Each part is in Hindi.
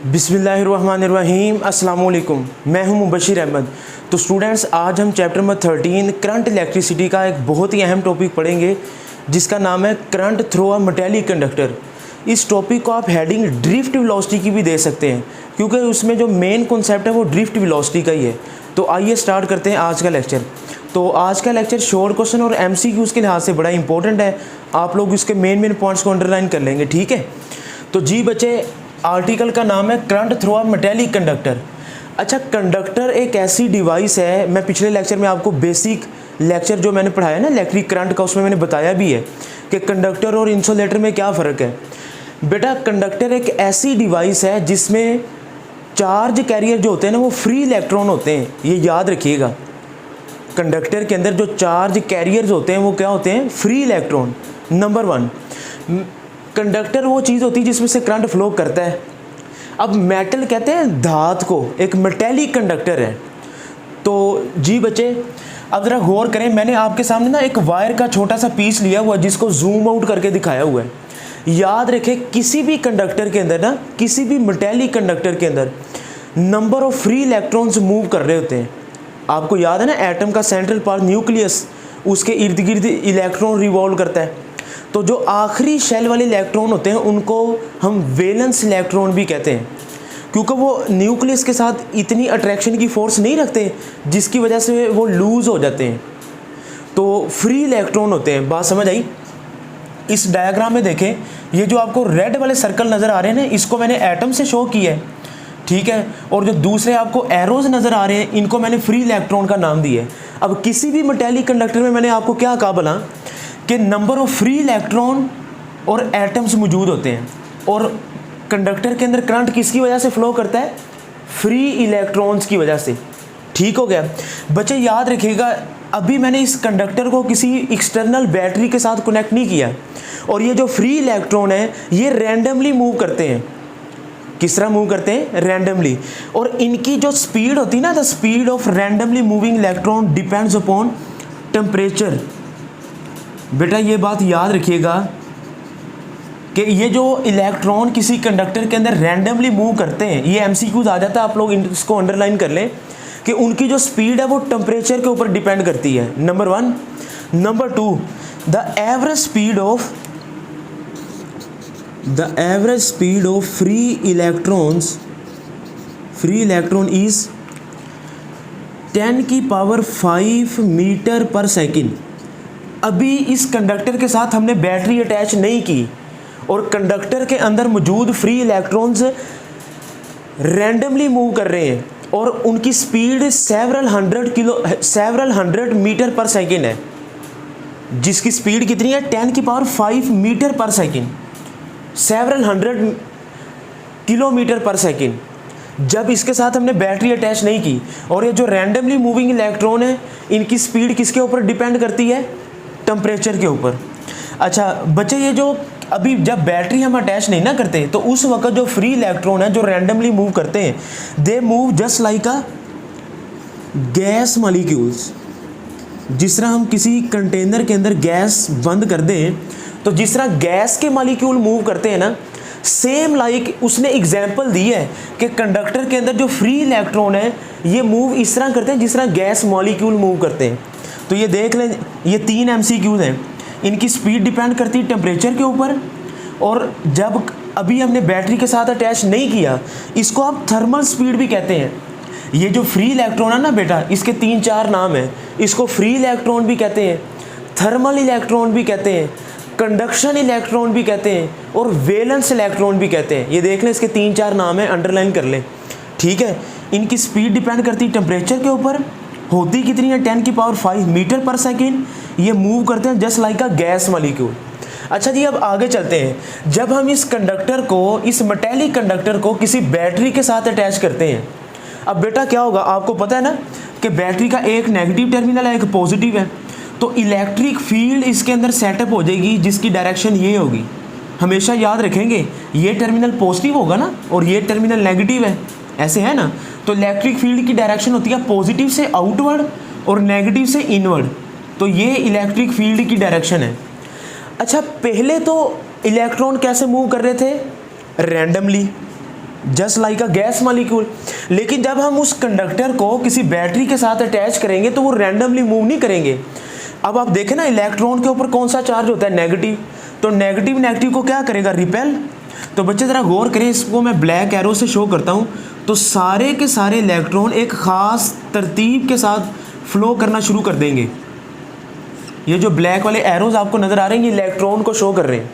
बिस्मिल्लाहिर्रहमानिर्रहीम अस्सलाम वालेकुम। मैं हूं मुबशिर अहमद। तो स्टूडेंट्स, आज हम चैप्टर नंबर 13 करंट इलेक्ट्रिसिटी का एक बहुत ही अहम टॉपिक पढ़ेंगे जिसका नाम है current through a metallic conductor. इस टॉपिक को आप हेडिंग ड्रिफ्ट वेलोसिटी की भी दे सकते हैं क्योंकि उसमें जो मेन कॉन्सेप्ट है वो ड्रिफ्ट वेलोसिटी का ही है। तो आइए स्टार्ट करते हैं आज का लेक्चर। तो आज का लेक्चर शॉर्ट क्वेश्चन और MCQs के लिहाज से बड़ा इंपॉर्टेंट है। आप लोग इसके मेन पॉइंट्स को अंडरलाइन कर लेंगे, ठीक है। तो जी बच्चे, आर्टिकल का नाम है current through a metallic conductor. अच्छा, कंडक्टर एक ऐसी डिवाइस है, मैं पिछले लेक्चर में आपको बेसिक लेक्चर जो मैंने पढ़ाया ना इलेक्ट्रिक करंट का, उसमें मैंने बताया भी है कि कंडक्टर और इंसुलेटर में क्या फ़र्क है। बेटा, कंडक्टर एक ऐसी डिवाइस है जिसमें चार्ज कैरियर जो होते हैं ना वो फ्री इलेक्ट्रॉन होते हैं। ये याद रखिएगा, कंडक्टर के अंदर जो चार्ज कैरियर्स होते हैं वो क्या होते हैं? Free electron. नंबर 1, कंडक्टर वो चीज़ होती है जिसमें से करंट फ्लो करता है। अब मेटल कहते हैं धात को, एक मेटालिक कंडक्टर है। तो जी बच्चे, अब ज़रा गौर करें, मैंने आपके सामने ना एक वायर का छोटा सा पीस लिया हुआ है जिसको जूम आउट करके दिखाया हुआ है। याद रखें, किसी भी कंडक्टर के अंदर ना, किसी भी मेटालिक कंडक्टर के अंदर number of free electrons move कर रहे होते हैं। आपको याद है ना, एटम का सेंट्रल पार्ट न्यूक्लियस, उसके इर्द गिर्द इलेक्ट्रॉन रिवॉल्व करता है। तो जो आखिरी शेल वाले इलेक्ट्रॉन होते हैं उनको हम वैलेंस इलेक्ट्रॉन भी कहते हैं, क्योंकि वो न्यूक्लियस के साथ इतनी अट्रैक्शन की फोर्स नहीं रखते जिसकी वजह से वो लूज़ हो जाते हैं। तो फ्री इलेक्ट्रॉन होते हैं। बात समझ आई? इस डायग्राम में देखें, ये जो आपको रेड वाले सर्कल नज़र आ रहे हैं ना, इसको मैंने एटम से शो किया है, ठीक है। और जो दूसरे आपको एरोज नज़र आ रहे हैं, इनको मैंने फ्री इलेक्ट्रॉन का नाम दिया है। अब किसी भी मेटालिक कंडक्टर में मैंने आपको क्या कहा भला कि नंबर ऑफ फ्री इलेक्ट्रॉन और एटम्स मौजूद होते हैं, और कंडक्टर के अंदर करंट किसकी वजह से फ्लो करता है? फ्री इलेक्ट्रॉन्स की वजह से। ठीक हो गया बच्चे, याद रखिएगा, अभी मैंने इस कंडक्टर को किसी एक्सटर्नल बैटरी के साथ कनेक्ट नहीं किया, और ये जो फ्री इलेक्ट्रॉन है ये रैंडमली मूव करते हैं। किस तरह मूव करते हैं? रैंडमली। और इनकी जो स्पीड होती है ना, the speed of randomly moving electron depends upon temperature. बेटा, ये बात याद रखिएगा कि ये जो इलेक्ट्रॉन किसी कंडक्टर के अंदर रैंडमली मूव करते हैं, ये MCQs आ जाता है, आप लोग इसको अंडरलाइन कर लें कि उनकी जो स्पीड है वो टेम्परेचर के ऊपर डिपेंड करती है। Number 1। Number 2, the average speed of free electron is 10⁵ metre per second. अभी इस कंडक्टर के साथ हमने बैटरी अटैच नहीं की और कंडक्टर के अंदर मौजूद फ्री इलेक्ट्रॉन्स रैंडमली मूव कर रहे हैं और उनकी speed several hundred metre per second है, जिसकी स्पीड कितनी है? 10⁵ metre per second, several 100 kilometre पर सेकेंड। जब इसके साथ हमने बैटरी अटैच नहीं की, और ये जो रैंडमली मूविंग इलेक्ट्रॉन है इनकी स्पीड किसके ऊपर डिपेंड करती है? टेम्परेचर के ऊपर। अच्छा बच्चे, ये जो अभी जब बैटरी हम अटैच नहीं ना करते तो उस वक्त जो फ्री इलेक्ट्रॉन है जो रैंडमली मूव करते हैं, they move just like a gas molecules. जिस तरह हम किसी कंटेनर के अंदर गैस बंद कर दें तो जिस तरह गैस के मॉलिक्यूल मूव करते हैं ना, सेम लाइक उसने एग्जाम्पल दी है कि कंडक्टर के अंदर जो फ्री इलेक्ट्रॉन है ये मूव इस तरह करते हैं जिस तरह गैस मॉलिक्यूल मूव करते हैं। तो ये देख लें, ये 3 MCQs हैं। इनकी स्पीड डिपेंड करती है टेम्परेचर के ऊपर, और जब अभी हमने बैटरी के साथ अटैच नहीं किया, इसको आप थर्मल स्पीड भी कहते हैं। ये जो फ्री इलेक्ट्रॉन है ना बेटा, इसके 3-4 नाम हैं। इसको फ्री इलेक्ट्रॉन भी कहते हैं, थर्मल इलेक्ट्रॉन भी कहते हैं, कंडक्शन इलेक्ट्रॉन भी कहते हैं, और वैलेंस इलेक्ट्रॉन भी कहते हैं। ये देख लें, इसके 3-4 नाम हैं, अंडरलाइन कर लें, ठीक है। इनकी स्पीड डिपेंड करती है टेम्परेचर के ऊपर, होती कितनी है? 10⁵ मीटर पर सेकेंड। ये मूव करते हैं just like a gas molecule. अच्छा जी, अब आगे चलते हैं। जब हम इस कंडक्टर को, इस मेटालिक कंडक्टर को किसी बैटरी के साथ अटैच करते हैं, अब बेटा क्या होगा? आपको पता है ना कि बैटरी का एक नेगेटिव टर्मिनल है, एक पॉजिटिव है। तो इलेक्ट्रिक फील्ड इसके अंदर सेटअप हो जाएगी जिसकी डायरेक्शन ये होगी। हमेशा याद रखेंगे, ये टर्मिनल पॉजिटिव होगा ना और ये टर्मिनल नेगेटिव है, ऐसे है ना। तो इलेक्ट्रिक फील्ड की डायरेक्शन होती है पॉजिटिव से आउटवर्ड और नेगेटिव से इनवर्ड। तो ये इलेक्ट्रिक फील्ड की डायरेक्शन है। अच्छा, पहले तो इलेक्ट्रॉन कैसे मूव कर रहे थे? Randomly. Just like a gas molecule. लेकिन जब हम उस कंडक्टर को किसी बैटरी के साथ अटैच करेंगे तो वो रैंडमली मूव नहीं करेंगे। अब आप देखें ना, इलेक्ट्रॉन के ऊपर कौन सा चार्ज होता है, नेगेटिव, तो नेगेटिव नेगेटिव को क्या करेगा, रिपेल। तो बच्चे ज़रा गौर करें, इसको मैं ब्लैक एरो से शो करता हूँ, तो सारे के सारे इलेक्ट्रॉन एक ख़ास तरतीब के साथ फ्लो करना शुरू कर देंगे। ये जो ब्लैक वाले एरोज आपको नज़र आ रहे हैं, ये इलेक्ट्रॉन को शो कर रहे हैं।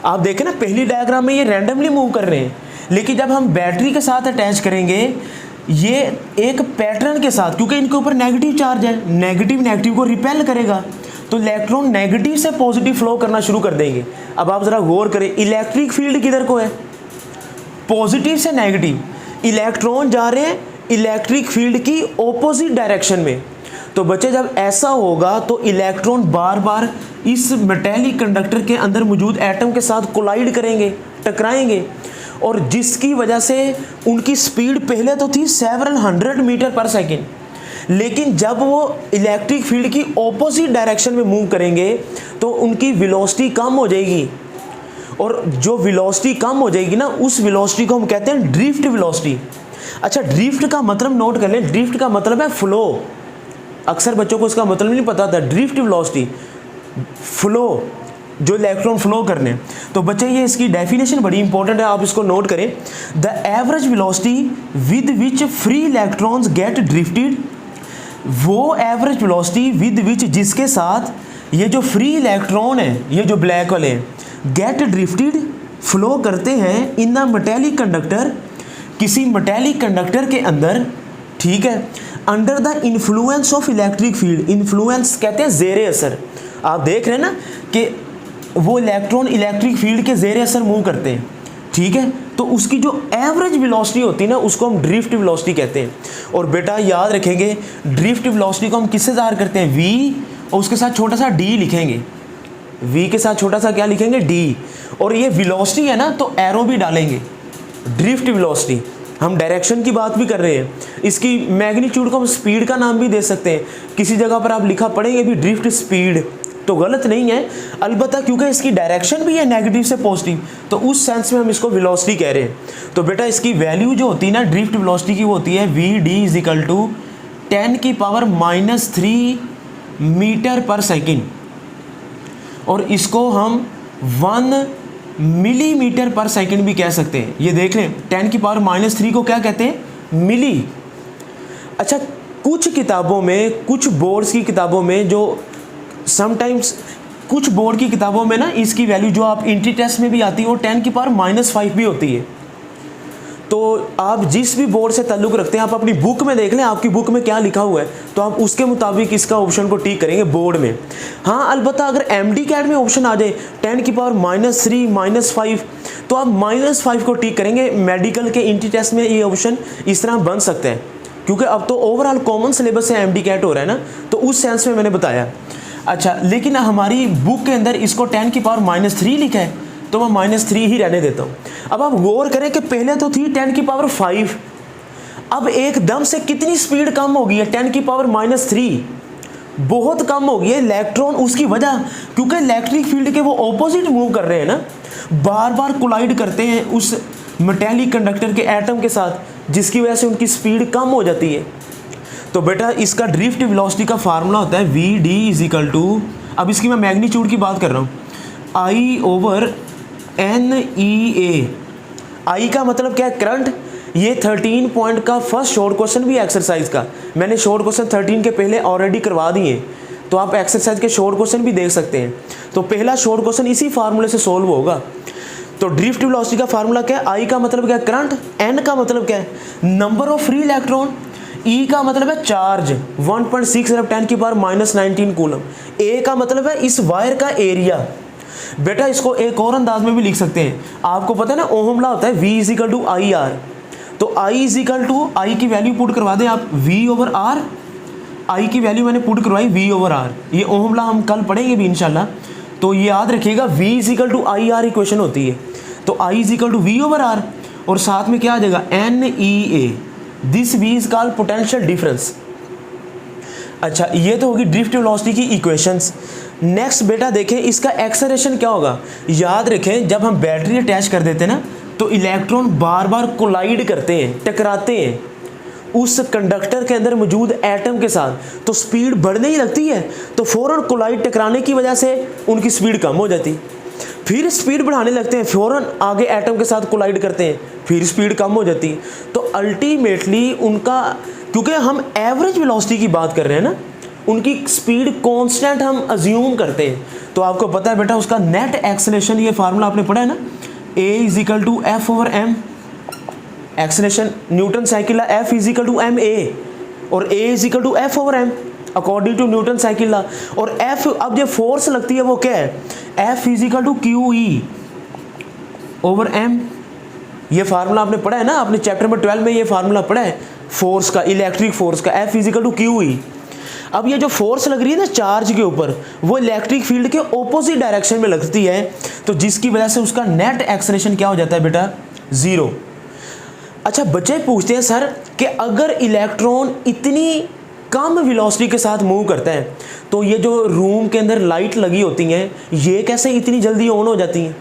आप देखें ना, पहली डायग्राम में ये रैंडमली मूव कर रहे हैं, लेकिन जब हम बैटरी के साथ अटैच करेंगे ये एक पैटर्न के साथ, क्योंकि इनके ऊपर नेगेटिव चार्ज है, नेगेटिव नेगेटिव को रिपेल करेगा, तो इलेक्ट्रॉन नेगेटिव से पॉजिटिव फ्लो करना शुरू कर देंगे। अब आप ज़रा गौर करें, इलेक्ट्रिक फील्ड किधर को है, पॉजिटिव से नेगेटिव, इलेक्ट्रॉन जा रहे हैं इलेक्ट्रिक फील्ड की ऑपोजिट डायरेक्शन में। तो बच्चे जब ऐसा होगा तो इलेक्ट्रॉन बार बार इस मेटेलिक कंडक्टर के अंदर मौजूद एटम के साथ कोलाइड करेंगे, टकराएंगे, और जिसकी वजह से उनकी स्पीड पहले तो थी 700 मीटर पर सेकेंड, लेकिन जब वो इलेक्ट्रिक फील्ड की ऑपोजिट डायरेक्शन में मूव करेंगे तो उनकी वेलोसिटी कम हो जाएगी, और जो वेलोसिटी कम हो जाएगी ना, उस वेलोसिटी को हम कहते हैं ड्रिफ्ट वेलोसिटी। अच्छा, ड्रिफ्ट का मतलब नोट कर लें, ड्रिफ्ट का मतलब है फ्लो। अक्सर बच्चों को इसका मतलब नहीं पता था, ड्रिफ्ट वेलोसिटी, फ्लो, जो इलेक्ट्रॉन फ्लो करने। तो बच्चे ये इसकी डेफिनेशन बड़ी इंपॉर्टेंट है, आप इसको नोट करें। The average velocity with which free electrons get drifted, वो एवरेज वेलोसिटी विद विच जिसके साथ ये जो फ्री इलेक्ट्रॉन है, ये जो ब्लैक वाले हैं, गेट ड्रिफ्टेड फ्लो करते हैं इन द मेटेलिक कंडक्टर, किसी मेटेलिक कंडक्टर के अंदर, ठीक है, under the influence of electric field. Influence कहते हैं ज़ेरे असर। आप देख रहे हैं ना कि वो इलेक्ट्रॉन इलेक्ट्रिक फील्ड के ज़ेरे असर मूव करते हैं, ठीक है, तो उसकी जो एवरेज वेलोसिटी होती है ना, उसको हम ड्रिफ्ट वेलोसिटी कहते हैं। और बेटा याद रखेंगे, ड्रिफ्ट वेलोसिटी को हम किससे ज़ाहिर करते हैं, v, और उसके साथ छोटा सा d लिखेंगे, v के साथ छोटा सा क्या लिखेंगे, d, और ये वेलोसिटी है ना, तो एरो भी डालेंगे, ड्रिफ्ट वेलोसिटी। हम डायरेक्शन की बात भी कर रहे हैं, इसकी मैग्नीट्यूड को हम स्पीड का नाम भी दे सकते हैं। किसी जगह पर आप लिखा पढ़ेंगे भी ड्रिफ्ट स्पीड, तो गलत नहीं है, अलबत्ता क्योंकि इसकी डायरेक्शन भी है नेगेटिव से पॉजिटिव, तो उस सेंस में हम इसको वेलोसिटी कह रहे हैं। तो बेटा इसकी वैल्यू जो होती है ना ड्रिफ्ट वेलोसिटी की, वो होती है Vd = 10⁻³ मीटर पर सेकेंड, और इसको हम 1 मिलीमीटर पर सेकेंड भी कह सकते हैं। ये देख लें, 10⁻³ को क्या कहते हैं, मिली। अच्छा, कुछ किताबों में, कुछ बोर्ड्स की किताबों में, जो समटाइम्स कुछ बोर्ड की किताबों में ना, इसकी वैल्यू जो आप इंट्री टेस्ट में भी आती है वो 10⁻⁵ भी होती है। तो आप जिस भी बोर्ड से ताल्लुक़ रखते हैं, आप अपनी बुक में देख लें, आपकी बुक में क्या लिखा हुआ है, तो आप उसके मुताबिक इसका ऑप्शन को टिक करेंगे बोर्ड में। हाँ, अलबत्ता अगर MD कैट में ऑप्शन आ जाए 10⁻³ -5, तो आप -5 को टिक करेंगे। मेडिकल के इंट्री टेस्ट में ये ऑप्शन इस तरह बन सकता है, क्योंकि अब तो ओवरऑल कॉमन सिलेबस से MD कैट हो रहा है ना, तो उस सेंस में मैंने बताया। अच्छा, लेकिन हमारी बुक के अंदर इसको 10⁻³ लिखा है, तो मैं -3 ही रहने देता हूँ। अब आप गौर करें कि पहले तो थी 10⁵, अब एकदम से कितनी स्पीड कम हो गई है, 10⁻³ बहुत कम हो गई है। इलेक्ट्रॉन, उसकी वजह क्योंकि इलेक्ट्रिक फील्ड के वो ऑपोजिट मूव कर रहे हैं ना, बार बार कोलाइड करते हैं उस मेटेलिक कंडक्टर के एटम के साथ, जिसकी वजह से उनकी स्पीड कम हो जाती है। तो बेटा इसका ड्रिफ्ट वेलोसिटी का फार्मूला होता है Vd = अब इसकी मैं मैग्नीट्यूड की बात कर रहा हूँ, I/NEA। I का मतलब क्या है, करंट। ये 13 पॉइंट का फर्स्ट शॉर्ट क्वेश्चन भी एक्सरसाइज का, मैंने शॉर्ट क्वेश्चन 13 के पहले ऑलरेडी करवा दिए, तो आप एक्सरसाइज के शॉर्ट क्वेश्चन भी देख सकते हैं। तो पहला शॉर्ट क्वेश्चन इसी फार्मूले से सोल्व होगा। तो ड्रिफ्ट वेलोसिटी का फार्मूला क्या है, I का मतलब क्या है, करंट, N का मतलब क्या है, number of free electron, E का मतलब है चार्ज 1.6 × 10⁻⁻19 कूलम, A का मतलब है इस वायर का एरिया। बेटा इसको एक और अंदाज में भी लिख सकते हैं, आपको पता है ना ओहम लॉ होता है V = IR, तो I की वैल्यू पुट करवा दें आप V/R, I की वैल्यू मैंने पुट करवाई V/R, ये ओहम लॉ हम कल पढ़ेंगे भी इंशाल्लाह, तो ये याद रखिएगा V = IR इक्वेशन होती है, तो I = V/R, और साथ में क्या आ जाएगा, NEA, this V is called potential difference. अच्छा, ये तो होगी ड्रिफ्ट वेलोसिटी की इक्वेशंस। नेक्स्ट बेटा देखें इसका एक्सेलरेशन क्या होगा। याद रखें जब हम बैटरी अटैच कर देते हैं ना, तो इलेक्ट्रॉन बार बार कोलाइड करते हैं, टकराते हैं उस कंडक्टर के अंदर मौजूद एटम के साथ, तो स्पीड बढ़ने ही लगती है। तो फ़ौरन कोलाइड टकराने की वजह से उनकी स्पीड कम हो जाती, फिर स्पीड बढ़ाने लगते हैं, फ़ौरन आगे एटम के साथ कोलाइड करते हैं, फिर स्पीड कम हो जाती। तो अल्टीमेटली उनका, क्योंकि हम एवरेज वेलोसिटी की बात कर रहे हैं ना, उनकी स्पीड कांस्टेंट हम अज्यूम करते हैं। तो आपको पता है बेटा उसका नेट एक्सेलरेशन, ये फार्मूला आपने पढ़ा है ना, A = F/m। Acceleration Newton cycle F = ma और A = F/m according to Newton cycle law. और F, अब जो फोर्स लगती है वो क्या है, F = QE/m। ये फार्मूला आपने पढ़ा है ना, आपने चैप्टर नंबर 12 में ये फार्मूला पढ़ा है फोर्स का, इलेक्ट्रिक फोर्स का, F = QE। अब ये जो फोर्स लग रही है ना चार्ज के ऊपर, वो इलेक्ट्रिक फील्ड के ऑपोजिट डायरेक्शन में लगती है, तो जिसकी वजह से उसका नेट एक्सेलरेशन क्या हो जाता है बेटा, 0। अच्छा, बच्चे पूछते हैं सर कि अगर इलेक्ट्रॉन इतनी कम वेलोसिटी के साथ मूव करता है तो ये जो रूम के अंदर लाइट लगी होती हैं ये कैसे इतनी जल्दी ऑन हो जाती हैं।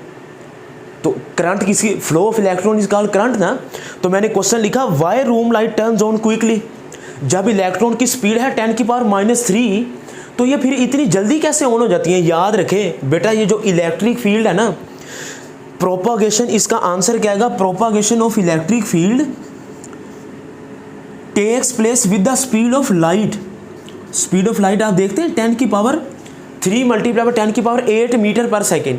तो करंट किसी, flow of electron is called current ना। तो मैंने क्वेश्चन लिखा why room light turns on quickly. जब इलेक्ट्रॉन की स्पीड है 10⁻³ तो ये फिर इतनी जल्दी कैसे ऑन हो जाती हैं। याद रखें बेटा, ये जो इलेक्ट्रिक फील्ड है ना, प्रोपागेशन, इसका आंसर क्या आएगा, propagation of electric field takes place with the speed of light. Speed of light आप देखते हैं 10⁻³ × 10⁸ मीटर पर सेकेंड।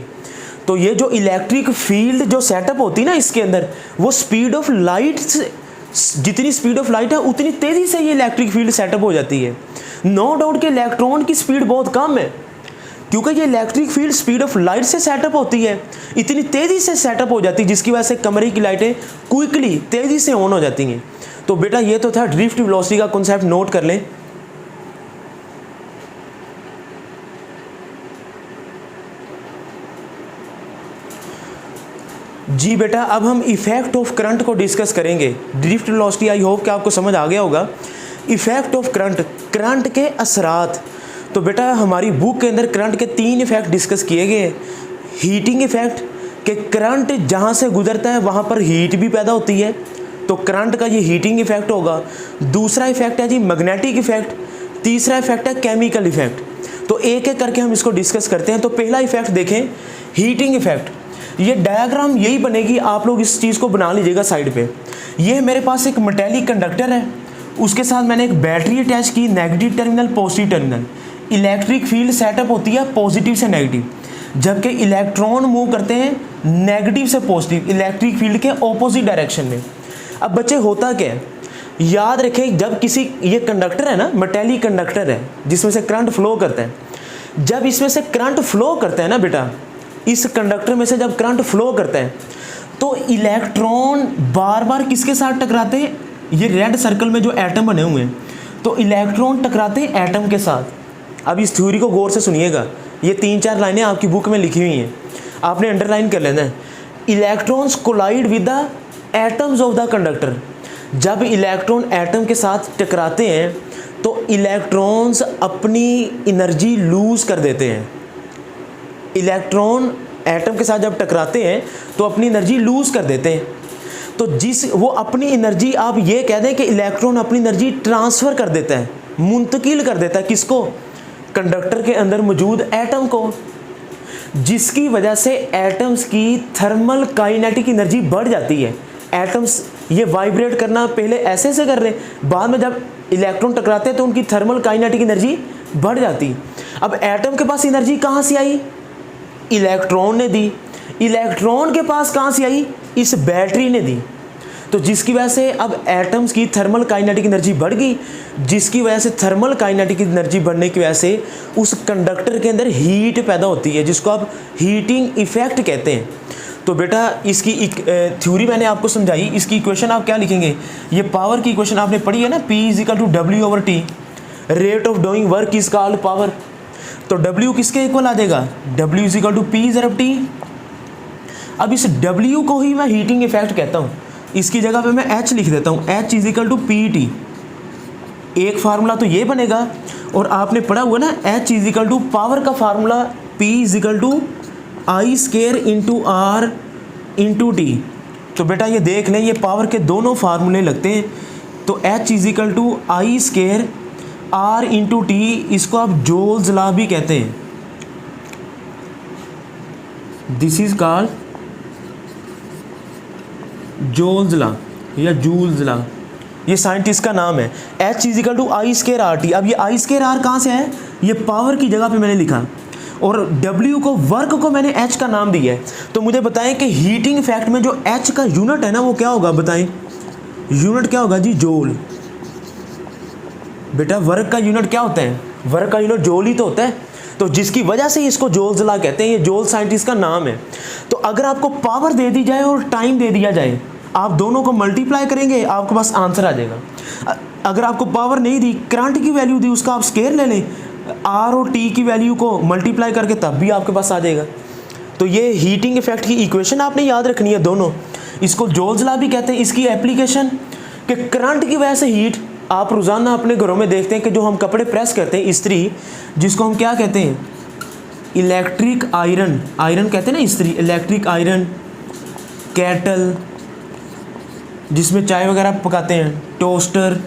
तो ये जो इलेक्ट्रिक फील्ड जो सेटअप होती है ना इसके अंदर, वो स्पीड ऑफ लाइट से, जितनी स्पीड ऑफ लाइट है उतनी तेज़ी से ये इलेक्ट्रिक फील्ड सेटअप हो जाती है। नो डाउट कि इलेक्ट्रॉन की स्पीड बहुत कम है, क्योंकि ये electric field speed of light से सेटअप होती है, इतनी तेज़ी से सेटअप हो जाती है जिसकी वजह से कमरे की लाइटें क्विकली, तेज़ी से ऑन हो जाती हैं। तो बेटा ये तो था ड्रिफ्ट वेलोसिटी का कॉन्सेप्ट, नोट कर लें। जी बेटा, अब हम इफेक्ट ऑफ करंट को डिस्कस करेंगे। ड्रिफ्ट वेलोसिटी आई होप कि आपको समझ आ गया होगा। इफेक्ट ऑफ करंट, करंट के असरात। तो बेटा हमारी बुक के अंदर करंट के 3 इफेक्ट डिस्कस किए गए हैं। हीटिंग इफेक्ट, कि करंट जहाँ से गुजरता है वहाँ पर हीट भी पैदा होती है, तो करंट का ये हीटिंग इफेक्ट होगा। दूसरा इफेक्ट है जी मैग्नेटिक इफेक्ट। तीसरा इफेक्ट है केमिकल इफेक्ट। तो एक एक करके हम इसको डिस्कस करते हैं। तो पहला इफेक्ट देखें, हीटिंग इफेक्ट। ये डायग्राम यही बनेगी, आप लोग इस चीज़ को बना लीजिएगा साइड पे। ये मेरे पास एक मेटेलिक कंडक्टर है, उसके साथ मैंने एक बैटरी अटैच की, negative terminal positive terminal. Electric field setup होती है पॉजिटिव से नेगेटिव, जबकि इलेक्ट्रॉन मूव करते हैं नेगेटिव से पॉजिटिव, इलेक्ट्रिक फील्ड के ऑपोजिट डायरेक्शन में। अब बच्चे होता क्या है, याद रखें, जब किसी, ये कंडक्टर है ना, मेटेलिक कंडक्टर है जिसमें से करंट फ्लो करता है। जब इसमें से करंट फ्लो करता है ना बेटा, इस कंडक्टर में से जब करंट फ्लो करता है तो इलेक्ट्रॉन बार बार किसके साथ टकराते हैं, ये रेड सर्कल में जो एटम बने हुए हैं, तो इलेक्ट्रॉन टकराते हैं एटम के साथ। अब इस थ्योरी को गौर से सुनिएगा, ये 3-4 लाइनें आपकी बुक में लिखी हुई हैं, आपने अंडरलाइन कर लेना है। Electrons collide with the atoms of the conductor. जब इलेक्ट्रॉन एटम के साथ टकराते हैं तो इलेक्ट्रॉन्स अपनी एनर्जी लूज़ कर देते हैं। इलेक्ट्रॉन एटम के साथ जब टकराते हैं तो अपनी एनर्जी लूज़ कर देते हैं। तो वो अपनी एनर्जी, आप ये कह दें कि इलेक्ट्रॉन अपनी एनर्जी ट्रांसफ़र कर देता है, मुंतकिल कर देता है, किसको, कंडक्टर के अंदर मौजूद एटम को, जिसकी वजह से एटम्स की थर्मल काइनेटिक एनर्जी बढ़ जाती है। एटम्स ये वाइब्रेट करना पहले ऐसे से कर रहे हैं, बाद में जब इलेक्ट्रॉन टकराते हैं तो उनकी थर्मल काइनेटिक एनर्जी बढ़ जाती। अब एटम के पास एनर्जी कहाँ से आई, इलेक्ट्रॉन ने दी। इलेक्ट्रॉन के पास कहाँ से आई, इस बैटरी ने दी। तो जिसकी वजह से अब एटम्स की थर्मल काइनेटिक एनर्जी बढ़ गई, जिसकी वजह से थर्मल काइनेटिक एनर्जी बढ़ने की वजह से उस कंडक्टर के अंदर हीट पैदा होती है, जिसको आप हीटिंग इफेक्ट कहते हैं। तो बेटा इसकी थ्योरी मैंने आपको समझाई, इसकी इक्वेशन आप क्या लिखेंगे, ये पावर की इक्वेशन आपने पढ़ी है ना, P = W/T, rate of doing work is called power. तो W किसके इक्वल आ जाएगा, W = P/T। अब इस W को ही मैं हीटिंग इफेक्ट कहता हूँ, इसकी जगह पे मैं H लिख देता हूँ, H = PT। एक फार्मूला तो ये बनेगा, और आपने पढ़ा हुआ ना H = पावर का formula P = I² × R × T। तो बेटा ये देख लें, ये पावर के दोनों फार्मूले लगते हैं। तो H is equal to I square R into T, इसको आप जूल्स लॉ भी कहते हैं। This is called Joule's law या जूल्स लॉ, ये साइंटिस्ट का नाम है। H is equal to I square R T. अब ये आई स्केयर आर कहाँ से है? ये पावर की जगह पे मैंने लिखा, और W को, वर्क को मैंने H का नाम दिया है। तो मुझे बताएं कि हीटिंग इफेक्ट में जो H का यूनिट है ना वो क्या होगा? बताएं यूनिट क्या होगा जी? जूल। बेटा वर्क का यूनिट क्या होता है? वर्क का यूनिट जूल ही तो होता है। तो जिसकी वजह से इसको जूल्स लॉ कहते हैं, ये जूल साइंटिस्ट का नाम है। तो अगर आपको पावर दे दी जाए और टाइम दे दिया जाए, आप दोनों को मल्टीप्लाई करेंगे, आपके पास आंसर आ जाएगा। अगर आपको पावर नहीं दी, करंट की वैल्यू दी, उसका आप स्केयर ले लें, आर और टी की वैल्यू को मल्टीप्लाई करके, तब भी आपके पास आ जाएगा। तो ये हीटिंग इफेक्ट की इक्वेशन आपने याद रखनी है दोनों। इसको जूल्स लॉ भी कहते हैं। इसकी एप्लीकेशन कि करंट की वजह से हीट, आप रोज़ाना अपने घरों में देखते हैं कि जो हम कपड़े प्रेस करते हैं, इस्त्री, जिसको हम क्या कहते हैं? Electric iron. आयरन कहते हैं ना इस्त्री, इलेक्ट्रिक आयरन, केटल जिसमें चाय वगैरह पकाते हैं, टोस्टर,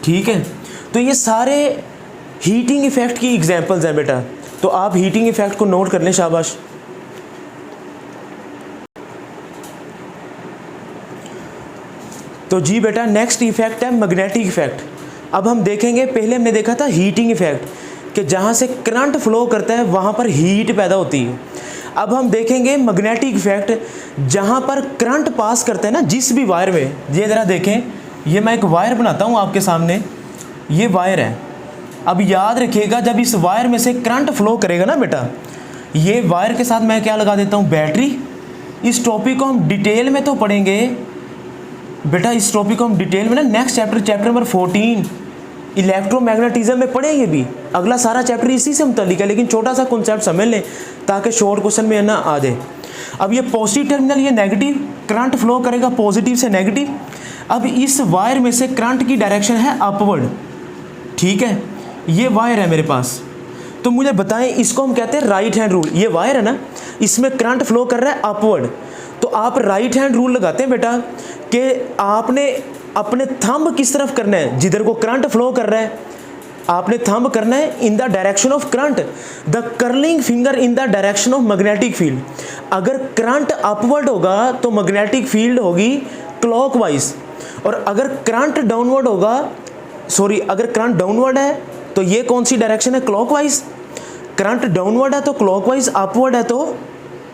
ठीक है। तो ये सारे हीटिंग इफेक्ट की एग्जांपल्स हैं बेटा। तो आप हीटिंग इफेक्ट को नोट कर लें, शाबाश। तो जी बेटा नेक्स्ट इफेक्ट है मैग्नेटिक इफेक्ट। अब हम देखेंगे, पहले हमने देखा था हीटिंग इफेक्ट कि जहाँ से करंट फ्लो करता है वहाँ पर हीट पैदा होती है। अब हम देखेंगे मैग्नेटिक इफेक्ट, जहाँ पर करंट पास करता है ना जिस भी वायर में। ये ज़रा देखें, ये मैं एक वायर बनाता हूँ आपके सामने, ये वायर है। अब याद रखिएगा, जब इस वायर में से करंट फ्लो करेगा ना बेटा, ये वायर के साथ मैं क्या लगा देता हूँ? बैटरी। इस टॉपिक को हम डिटेल में तो पढ़ेंगे बेटा, इस टॉपिक को हम डिटेल में ना next chapter, chapter number 14 electromagnetism में पढ़ेंगे भी। अगला सारा चैप्टर इसी से मुतालिक है, लेकिन छोटा सा कॉन्सेप्ट समझ लें ताकि शॉर्ट क्वेश्चन में ना आ जाए। अब ये पॉजिटिव टर्मिनल, ये नेगेटिव, करंट फ्लो करेगा पॉजिटिव से नेगेटिव। अब इस वायर में से करंट की डायरेक्शन है अपवर्ड, ठीक है। ये वायर है मेरे पास, तो मुझे बताएं, इसको हम कहते हैं राइट हैंड रूल। ये वायर है ना, इसमें करंट फ्लो कर रहा है अपवर्ड, तो आप राइट हैंड रूल लगाते हैं बेटा कि आपने अपने थंब किस तरफ करना है? जिधर को करंट फ्लो कर रहा है आपने थंब करना है in the direction of current, the curling finger in the direction of magnetic field. अगर करंट अपवर्ड होगा तो मैग्नेटिक फील्ड होगी क्लॉकवाइज, और अगर करंट डाउनवर्ड होगा, सॉरी, अगर करंट डाउनवर्ड है तो ये कौन सी डायरेक्शन है? क्लॉकवाइज। करंट डाउनवर्ड है तो क्लॉकवाइज, अपवर्ड है तो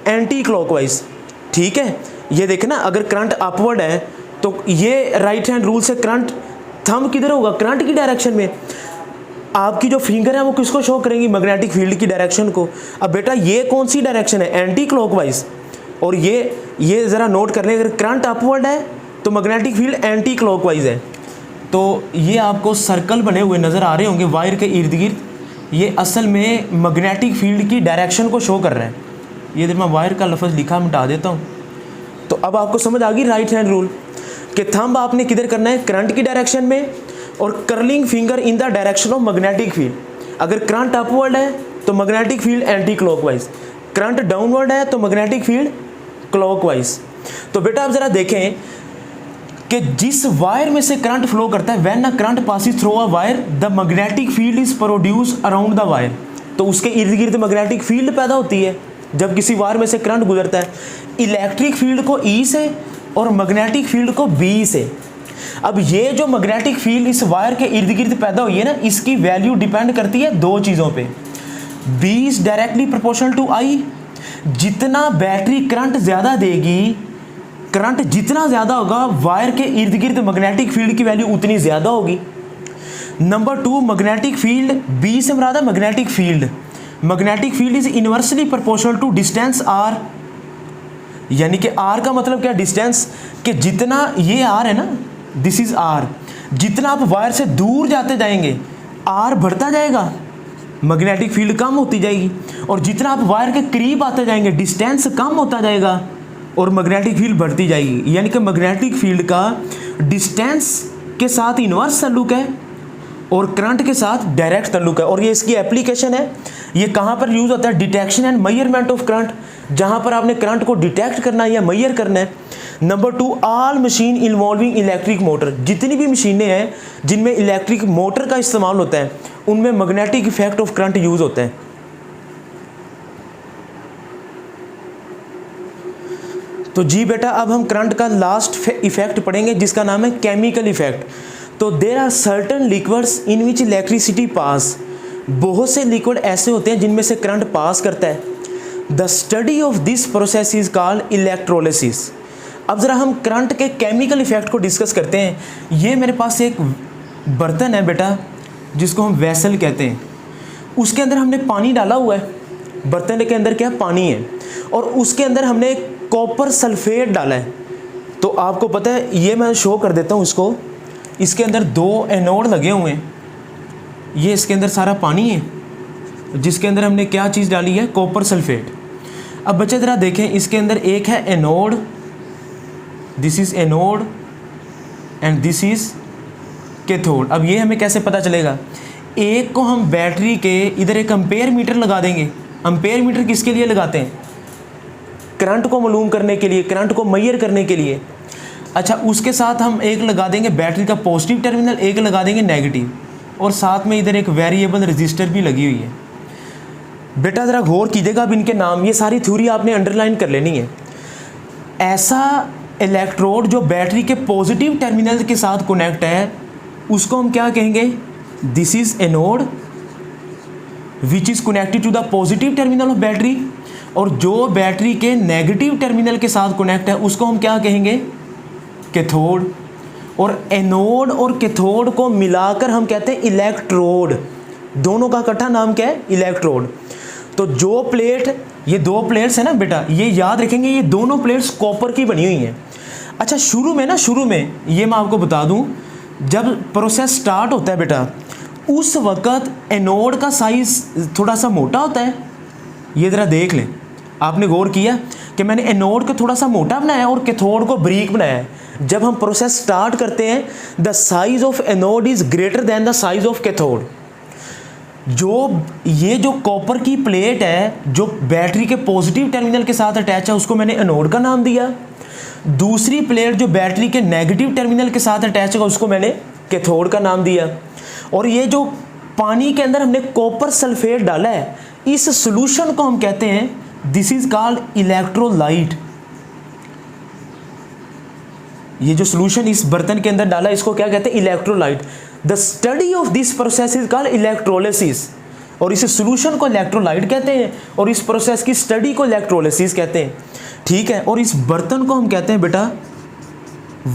एंटी क्लॉकवाइज, ठीक है। ये देखना, अगर करंट अपवर्ड है तो ये राइट हैंड रूल से करंट, थंब किधर होगा? करंट की डायरेक्शन में। आपकी जो फिंगर है वो किसको शो करेंगी? मैग्नेटिक फील्ड की डायरेक्शन को। अब बेटा ये कौन सी डायरेक्शन है? Anti clockwise. और ये ज़रा नोट कर लें, अगर करंट अपवर्ड है तो मैग्नेटिक फील्ड एंटी क्लॉकवाइज है। तो ये आपको सर्कल बने हुए नज़र आ रहे होंगे वायर के इर्द गिर्द, ये असल में मैग्नेटिक फील्ड की डायरेक्शन को शो कर रहा है। ये जब मैं वायर का लफ्ज़ लिखा मिटा देता हूँ, तो अब आपको समझ आ गई राइट हैंड रूल कि थंब आपने किधर करना है? करंट की डायरेक्शन में, और curling finger in the direction of magnetic field. अगर करंट अपवर्ड है तो magnetic field anti clockwise, current downward है तो मैग्नेटिक फील्ड क्लॉकवाइज। तो बेटा आप ज़रा देखें कि जिस वायर में से करंट फ्लो करता है, when a current passes through a wire the magnetic field is produce around the wire, तो उसके इर्द गिर्द मैग्नेटिक फील्ड पैदा होती है जब किसी वायर में से करंट गुजरता है। इलेक्ट्रिक फील्ड को ई से और मैग्नेटिक फील्ड को बी से। अब ये जो मैग्नेटिक फील्ड इस वायर के इर्द गिर्द पैदा हुई है ना, इसकी वैल्यू डिपेंड करती है दो चीज़ों पे। B is directly proportional to I, जितना बैटरी करंट ज़्यादा देगी, करंट जितना ज़्यादा होगा वायर के इर्द गिर्द मैग्नेटिक फील्ड की वैल्यू उतनी ज़्यादा होगी। नंबर 2, मैग्नेटिक फील्ड, बी से मुराद है magnetic field. Magnetic field is inversely proportional to distance R, यानी कि आर का मतलब क्या? डिस्टेंस, कि जितना ये आर है ना, दिस इज आर, जितना आप वायर से दूर जाते जाएंगे आर बढ़ता जाएगा, मैग्नेटिक फील्ड कम होती जाएगी, और जितना आप वायर के करीब आते जाएंगे डिस्टेंस कम होता जाएगा और मैग्नेटिक फील्ड बढ़ती जाएगी। यानी कि मैग्नेटिक फील्ड का डिस्टेंस के साथ इन्वर्स ताल्लुक है और करंट के साथ डायरेक्ट ताल्लुक है। और ये इसकी एप्लीकेशन है, ये कहाँ पर यूज़ होता है? Detection and measurement of current. जहाँ पर आपने करंट को डिटेक्ट करना है या मेजर करना है। Number 2, all machine involving electric motor, जितनी भी मशीनें हैं जिनमें इलेक्ट्रिक मोटर का इस्तेमाल होता है उनमें magnetic effect of current use होता है। तो जी बेटा, अब हम करंट का लास्ट इफेक्ट पढ़ेंगे जिसका नाम है केमिकल इफेक्ट। तो there are certain liquids in which electricity pass, बहुत से लिक्विड ऐसे होते हैं जिनमें से करंट पास करता है। The study of this process is called electrolysis. अब ज़रा हम करंट के केमिकल इफेक्ट को डिस्कस करते हैं। ये मेरे पास एक बर्तन है बेटा जिसको हम वेसल कहते हैं, उसके अंदर हमने पानी डाला हुआ है। बर्तन के अंदर क्या पानी है और उसके अंदर हमने कॉपर सल्फेट डाला है। तो आपको पता है, ये मैं शो कर देता हूँ इसको, इसके अंदर 2 एनोड लगे हुए हैं। ये इसके अंदर सारा पानी है जिसके अंदर हमने क्या चीज़ डाली है, कॉपर सल्फेट। अब बच्चे ज़रा देखें, इसके अंदर एक है anode, this is anode and this is cathode. अब ये हमें कैसे पता चलेगा? एक को हम बैटरी के इधर एक एम्पेयर मीटर लगा देंगे। एम्पेयर मीटर किसके लिए लगाते हैं? करंट को मालूम करने के लिए, करंट को मेजर करने के लिए। अच्छा, उसके साथ हम एक लगा देंगे बैटरी का पॉजिटिव टर्मिनल, एक लगा देंगे नेगेटिव, और साथ में इधर एक वेरिएबल रजिस्टर भी लगी हुई है। बेटा ज़रा गौर कीजिएगा, अब इनके नाम, ये सारी थ्योरी आपने अंडरलाइन कर लेनी है। ऐसा इलेक्ट्रोड जो बैटरी के पॉजिटिव टर्मिनल के साथ कनेक्ट है उसको हम क्या कहेंगे? This is anode which is connected to the positive terminal of battery. और जो बैटरी के नेगेटिव टर्मिनल के साथ कनेक्ट है उसको हम क्या कहेंगे? कैथोड। और एनोड और कैथोड को मिलाकर हम कहते हैं इलेक्ट्रोड। दोनों का इकट्ठा नाम क्या है? इलेक्ट्रोड। तो जो प्लेट, ये 2 प्लेट्स है ना बेटा, ये याद रखेंगे, ये दोनों प्लेट्स कॉपर की बनी हुई हैं। अच्छा, शुरू में ये मैं आपको बता दूं, जब प्रोसेस स्टार्ट होता है बेटा, उस वक़्त एनोड का साइज़ थोड़ा सा मोटा होता है। ये ज़रा देख लें, आपने गौर किया कि मैंने एनोड को थोड़ा सा मोटा बनाया और कैथोड को बारीक बनाया है। जब हम प्रोसेस स्टार्ट करते हैं, the size of anode is greater than the size of cathode. ये जो कॉपर की प्लेट है जो बैटरी के पॉजिटिव टर्मिनल के साथ अटैच है उसको मैंने एनोड का नाम दिया। दूसरी प्लेट जो बैटरी के नेगेटिव टर्मिनल के साथ अटैच है उसको मैंने कैथोड का नाम दिया। और ये जो पानी के अंदर हमने कॉपर सल्फेट डाला है, इस सॉल्यूशन को हम कहते हैं, दिस इज कॉल्ड इलेक्ट्रोलाइट। ये जो सॉल्यूशन इस बर्तन के अंदर डाला इसको क्या कहते हैं? Electrolyte. The study of this process is called electrolysis. और इस सॉल्यूशन को इलेक्ट्रोलाइट कहते हैं और इस प्रोसेस की स्टडी को इलेक्ट्रोलिसिस कहते हैं। ठीक है, और इस बर्तन को हम कहते हैं बेटा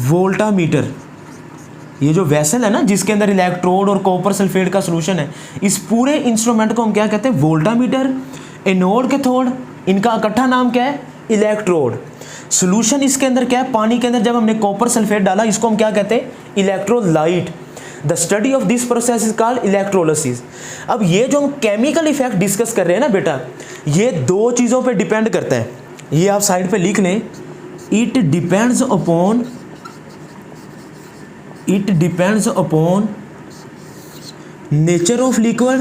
वोल्टामीटर। ये जो वेसल है ना जिसके अंदर इलेक्ट्रोड और कॉपर सल्फेट का सॉल्यूशन है, इस पूरे इंस्ट्रूमेंट को हम क्या कहते हैं? वोल्टामीटर। एनोड कैथोड, इनका इकट्ठा नाम क्या है? इलेक्ट्रोड। सॉल्यूशन इसके अंदर क्या है? पानी के अंदर जब हमने कॉपर सल्फेट डाला इसको हम क्या कहते हैं? Electrolyte. The study of this process is called electrolysis. अब ये जो हम केमिकल इफेक्ट डिस्कस कर रहे हैं ना बेटा, ये 2 चीज़ों पे डिपेंड करता है। ये आप साइड पे लिख लें, it depends upon nature of liquid,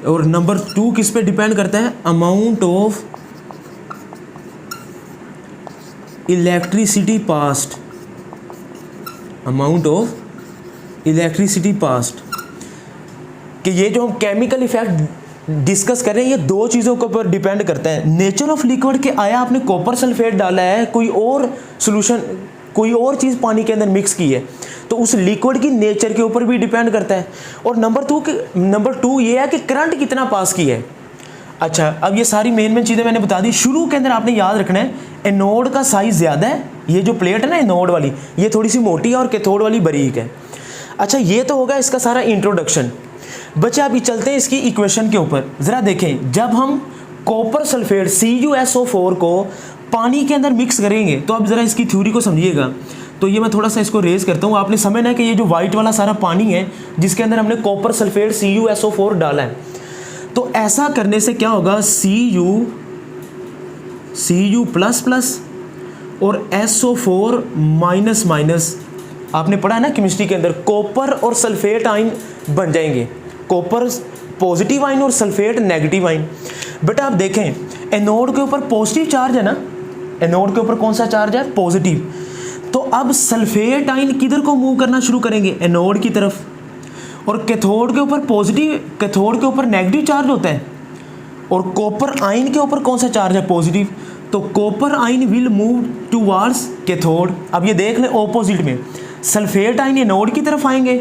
और नंबर 2 किस पे डिपेंड करता है? Amount of electricity past. कि ये जो हम केमिकल इफेक्ट डिस्कस कर रहे हैं ये 2 चीज़ों के ऊपर डिपेंड करता है। नेचर ऑफ लिक्विड के, आया आपने कॉपर सल्फेट डाला है, कोई और सॉल्यूशन, कोई और चीज़ पानी के अंदर मिक्स की है, तो उस लिक्विड की नेचर के ऊपर भी डिपेंड करता है। और नंबर 2 ये है कि करंट कितना पास की है। अच्छा, अब ये सारी मेन चीज़ें मैंने बता दी। शुरू के अंदर आपने याद रखना है एनोड का साइज़ ज़्यादा है, ये जो प्लेट है ना एनोड वाली, ये थोड़ी सी मोटी है और कैथोड वाली बारीक है। अच्छा, ये तो होगा इसका सारा इंट्रोडक्शन। बच्चे अभी चलते हैं इसकी इक्वेशन के ऊपर। ज़रा देखें, जब हम कॉपर सल्फेट CuSO4 को पानी के अंदर मिक्स करेंगे, तो अब ज़रा इसकी थ्योरी को समझिएगा। तो ये मैं थोड़ा सा इसको रेज करता हूँ। आपने समझना है कि ये जो वाइट वाला सारा पानी है जिसके अंदर हमने कॉपर सल्फेट CuSO4 डाला है, तो ऐसा करने से क्या होगा? Cu++ और SO4- आपने पढ़ा है ना केमिस्ट्री के अंदर, कॉपर और सल्फेट आयन बन जाएंगे, कॉपर पॉजिटिव आयन और सल्फेट नेगेटिव आयन। बेटा आप देखें एनोड के ऊपर पॉजिटिव चार्ज है ना, एनोड के ऊपर कौन सा चार्ज है, पॉजिटिव। तो अब सल्फेट आयन किधर को मूव करना शुरू करेंगे, एनोड की तरफ, और कैथोड के ऊपर पॉजिटिव, कैथोड के ऊपर नेगेटिव चार्ज होता है, और कॉपर आयन के ऊपर कौन सा चार्ज है, पॉजिटिव। तो copper ion will move towards cathode. अब ये देख लें ऑपोजिट में, सल्फेट आयन एनोड की तरफ आएंगे,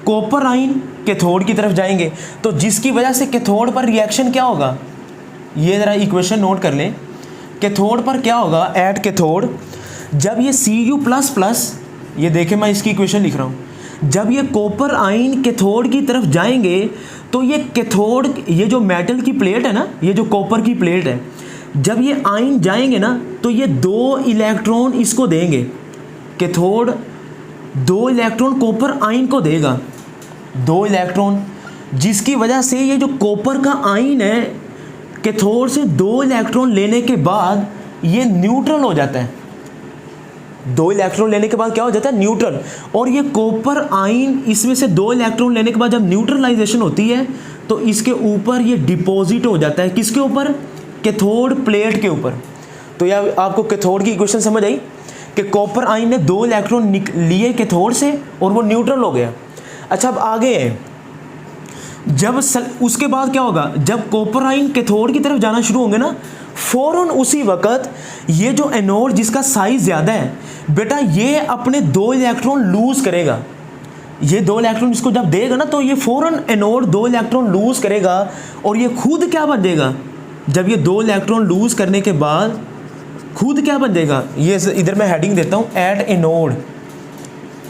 कॉपर आयन कैथोड की तरफ जाएंगे। तो जिसकी वजह से कैथोड पर रिएक्शन क्या होगा, ये ज़रा इक्वेशन नोट कर लें। कैथोड पर क्या होगा, एट कैथोड, जब ये Cu++, ये देखें मैं इसकी इक्वेशन लिख रहा हूँ, जब ये कॉपर आयन कैथोड की तरफ जाएंगे तो ये कैथोड, ये जो मेटल की प्लेट है ना, ये जो कॉपर की प्लेट है, जब ये आयन जाएंगे ना तो ये 2 इलेक्ट्रॉन इसको देंगे, कैथोड 2 इलेक्ट्रॉन कॉपर आयन को देगा, 2 इलेक्ट्रॉन, जिसकी वजह से ये जो कॉपर का आयन है कैथोड से 2 इलेक्ट्रॉन लेने के बाद ये न्यूट्रल हो जाता है, 2 इलेक्ट्रॉन लेने के बाद क्या हो जाता है, न्यूट्रल। और ये कॉपर आयन इसमें से 2 इलेक्ट्रॉन लेने के बाद जब न्यूट्रलाइजेशन होती है तो इसके ऊपर ये डिपॉजिट हो जाता है, किसके ऊपर, कैथोड प्लेट के ऊपर। तो यह आपको कैथोड की इक्वेशन समझ आई कि कॉपर आयन ने 2 इलेक्ट्रॉन लिए कैथोड से और वो न्यूट्रल हो गया। अच्छा अब आगे है, जब उसके बाद क्या होगा, जब कॉपर आयन कैथोड की तरफ जाना शुरू होंगे ना, फौरन उसी वक्त ये जो एनोड जिसका साइज ज़्यादा है बेटा, ये अपने 2 इलेक्ट्रॉन लूज करेगा, ये 2 इलेक्ट्रॉन इसको जब देगा ना तो ये फौरन एनोड 2 इलेक्ट्रॉन लूज करेगा और ये खुद क्या बन जाएगा, जब ये 2 इलेक्ट्रॉन लूज करने के बाद खुद क्या बन जाएगा, ये इधर मैं हेडिंग देता हूँ, एट एनोड।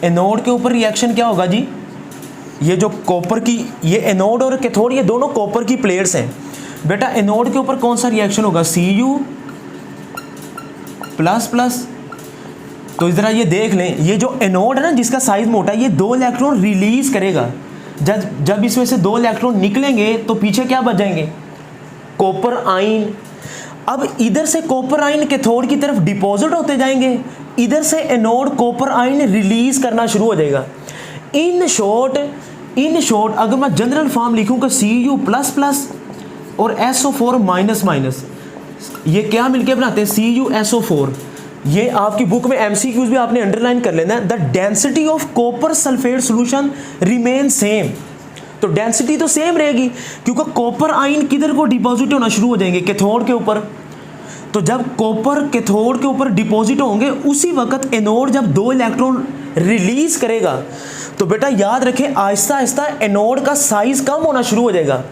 एनोड के ऊपर रिएक्शन क्या होगा जी, ये जो कॉपर की, ये एनोड और कैथोड ये दोनों कॉपर की प्लेट्स हैं बेटा, एनोड के ऊपर कौन सा रिएक्शन होगा, Cu++। तो इधर ये देख लें, ये जो एनोड है ना जिसका साइज मोटा है, ये 2 इलेक्ट्रॉन रिलीज करेगा, जब इसमें से 2 इलेक्ट्रॉन निकलेंगे तो पीछे क्या बच जाएंगे, कॉपर आयन। अब इधर से कॉपर आयन कैथोड की तरफ डिपॉजिट होते जाएंगे, इधर से एनोड कॉपर आयन रिलीज करना शुरू हो जाएगा। इन शॉर्ट अगर मैं जनरल फॉर्म लिखूँ कि Cu++ और SO4-, ये क्या मिलके बनाते हैं, CuSO4। ये आपकी बुक में MCQs भी आपने अंडरलाइन कर लेना है। The density of copper sulphate solution remain same. तो डेंसिटी तो सेम रहेगी क्योंकि कॉपर आयन किधर को डिपॉजिट होना शुरू हो जाएंगे, कैथोड के ऊपर। तो जब कॉपर कैथोड के ऊपर डिपॉजिट होंगे उसी वक्त एनोड जब 2 इलेक्ट्रॉन रिलीज करेगा तो बेटा याद रखें आहिस्ता आहिस्ता एनोड का साइज कम होना शुरू हो जाएगा।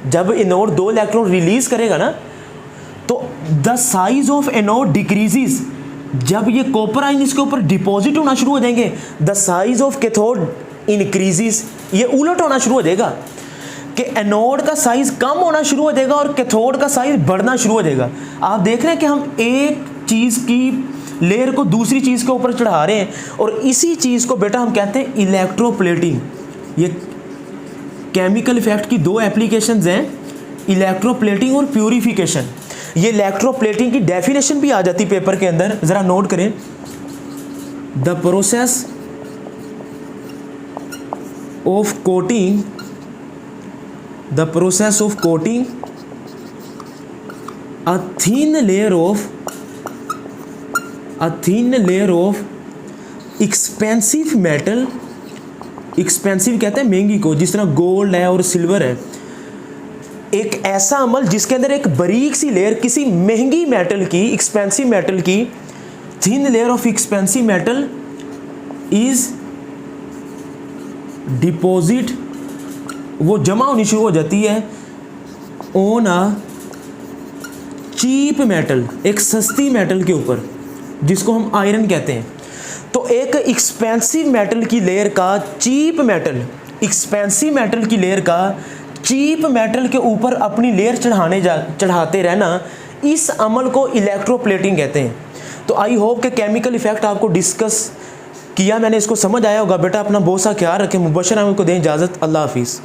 जब एनोड 2 इलेक्ट्रॉन रिलीज करेगा ना तो the size of anode decreases. जब ये कॉपर आयन इसके ऊपर डिपॉजिट होना शुरू हो जाएंगे the size of cathode increases. ये उलट होना शुरू हो जाएगा कि एनोड का साइज कम होना शुरू हो जाएगा और कैथोड का साइज बढ़ना शुरू हो जाएगा। आप देख रहे हैं कि हम एक चीज़ की लेयर को दूसरी चीज़ के ऊपर चढ़ा रहे हैं और इसी चीज़ को बेटा हम कहते हैं इलेक्ट्रोप्लेटिंग। ये केमिकल इफेक्ट की 2 एप्लीकेशंस हैं, इलेक्ट्रोप्लेटिंग और प्यूरिफिकेशन। ये इलेक्ट्रोप्लेटिंग की डेफिनेशन भी आ जाती पेपर के अंदर, ज़रा नोट करें। The process of coating a thin layer of expensive metal, expensive कहते हैं महंगी को, जिस तरह गोल्ड है और सिल्वर है। एक ऐसा अमल जिसके अंदर एक बारीक सी लेयर किसी महंगी मेटल की, एक्सपेंसिव मेटल की, thin layer of expensive metal is deposit, वो जमा होनी शुरू हो जाती है ऑन अ चीप मेटल, एक सस्ती मेटल के ऊपर जिसको हम आयरन कहते हैं। तो एक एक्सपेंसिव मेटल की लेयर का चीप मेटल, एक्सपेंसिव मेटल की लेयर का चीप मेटल के ऊपर अपनी लेयर चढ़ाते रहना, इस अमल को इलेक्ट्रोप्लेटिंग कहते हैं। तो आई होप कि केमिकल इफेक्ट आपको डिस्कस किया मैंने, इसको समझ आया होगा। बेटा अपना बहुत सा ख्याल रखें। मुबशर अहमद को दें इजाज़त। अल्लाह हाफिज़।